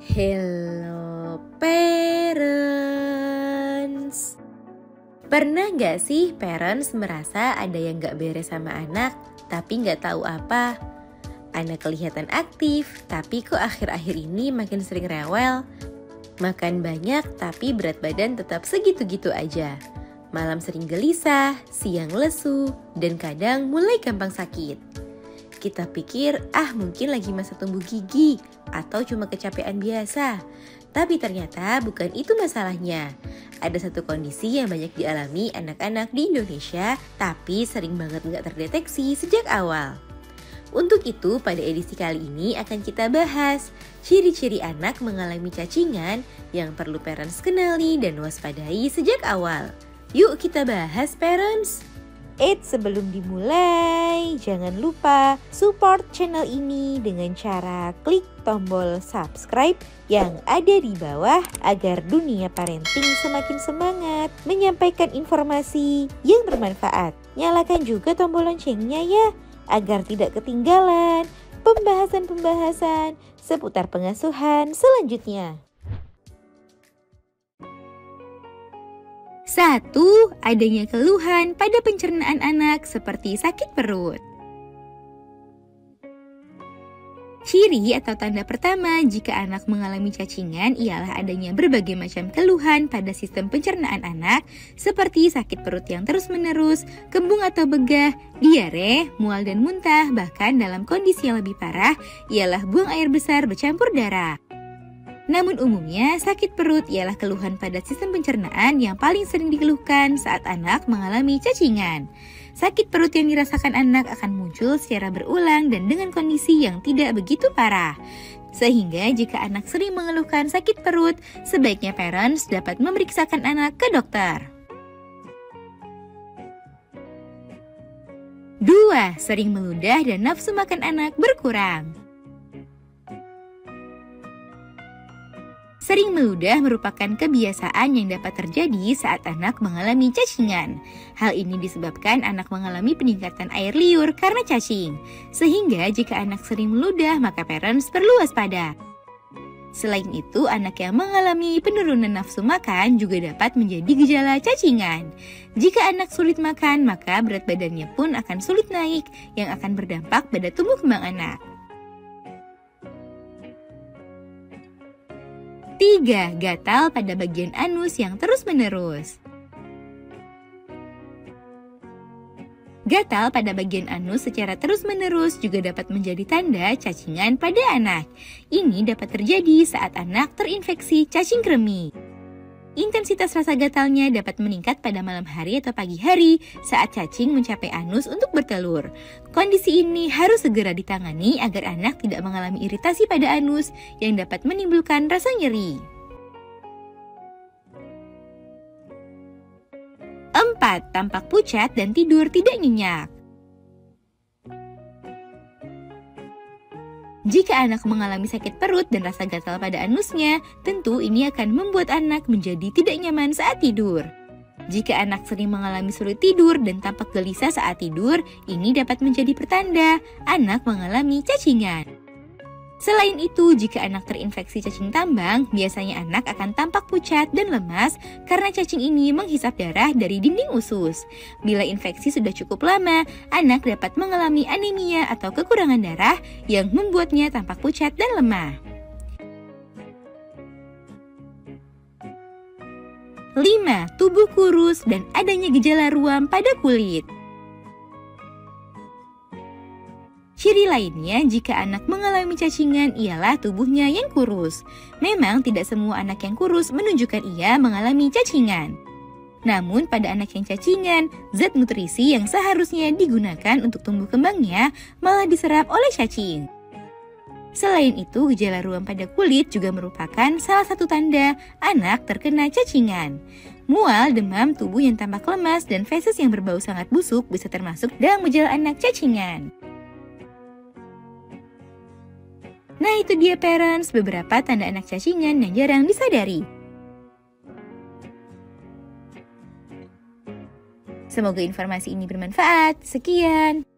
Hello parents. Pernah gak sih parents merasa ada yang gak beres sama anak tapi gak tahu apa? Anak kelihatan aktif tapi kok akhir-akhir ini makin sering rewel. Makan banyak tapi berat badan tetap segitu-gitu aja. Malam sering gelisah, siang lesu, dan kadang mulai gampang sakit. Kita pikir, mungkin lagi masa tumbuh gigi atau cuma kecapean biasa. Tapi ternyata bukan itu masalahnya. Ada satu kondisi yang banyak dialami anak-anak di Indonesia, tapi sering banget nggak terdeteksi sejak awal. Untuk itu, pada edisi kali ini akan kita bahas ciri-ciri anak mengalami cacingan yang perlu parents kenali dan waspadai sejak awal. Yuk kita bahas parents! Sebelum dimulai, jangan lupa support channel ini dengan cara klik tombol subscribe yang ada di bawah agar dunia parenting semakin semangat menyampaikan informasi yang bermanfaat. Nyalakan juga tombol loncengnya ya, agar tidak ketinggalan pembahasan-pembahasan seputar pengasuhan selanjutnya. 1. Adanya keluhan pada pencernaan anak seperti sakit perut. Ciri atau tanda pertama jika anak mengalami cacingan ialah adanya berbagai macam keluhan pada sistem pencernaan anak seperti sakit perut yang terus-menerus, kembung atau begah, diare, mual dan muntah, bahkan dalam kondisi yang lebih parah ialah buang air besar bercampur darah. Namun umumnya sakit perut ialah keluhan pada sistem pencernaan yang paling sering dikeluhkan saat anak mengalami cacingan. Sakit perut yang dirasakan anak akan muncul secara berulang dan dengan kondisi yang tidak begitu parah. Sehingga jika anak sering mengeluhkan sakit perut, sebaiknya parents dapat memeriksakan anak ke dokter. 2. Sering meludah dan nafsu makan anak berkurang. Sering meludah merupakan kebiasaan yang dapat terjadi saat anak mengalami cacingan. Hal ini disebabkan anak mengalami peningkatan air liur karena cacing. Sehingga jika anak sering meludah, maka parents perlu waspada. Selain itu, anak yang mengalami penurunan nafsu makan juga dapat menjadi gejala cacingan. Jika anak sulit makan, maka berat badannya pun akan sulit naik, yang akan berdampak pada tumbuh kembang anak. 3. Gatal pada bagian anus yang terus-menerus. Gatal pada bagian anus secara terus-menerus juga dapat menjadi tanda cacingan pada anak. Ini dapat terjadi saat anak terinfeksi cacing kremi. Intensitas rasa gatalnya dapat meningkat pada malam hari atau pagi hari saat cacing mencapai anus untuk bertelur. Kondisi ini harus segera ditangani agar anak tidak mengalami iritasi pada anus yang dapat menimbulkan rasa nyeri. 4. Tampak pucat dan tidur tidak nyenyak. Jika anak mengalami sakit perut dan rasa gatal pada anusnya, tentu ini akan membuat anak menjadi tidak nyaman saat tidur. Jika anak sering mengalami sulit tidur dan tampak gelisah saat tidur, ini dapat menjadi pertanda anak mengalami cacingan. Selain itu, jika anak terinfeksi cacing tambang, biasanya anak akan tampak pucat dan lemas karena cacing ini menghisap darah dari dinding usus. Bila infeksi sudah cukup lama, anak dapat mengalami anemia atau kekurangan darah yang membuatnya tampak pucat dan lemah. 5. Tubuh kurus dan adanya gejala ruam pada kulit. Ciri lainnya jika anak mengalami cacingan ialah tubuhnya yang kurus. Memang tidak semua anak yang kurus menunjukkan ia mengalami cacingan. Namun pada anak yang cacingan, zat nutrisi yang seharusnya digunakan untuk tumbuh kembangnya malah diserap oleh cacing. Selain itu, gejala ruam pada kulit juga merupakan salah satu tanda anak terkena cacingan. Mual, demam, tubuh yang tampak lemas, dan feses yang berbau sangat busuk bisa termasuk dalam gejala anak cacingan. Nah itu dia parents, beberapa tanda anak cacingan yang jarang disadari. Semoga informasi ini bermanfaat. Sekian.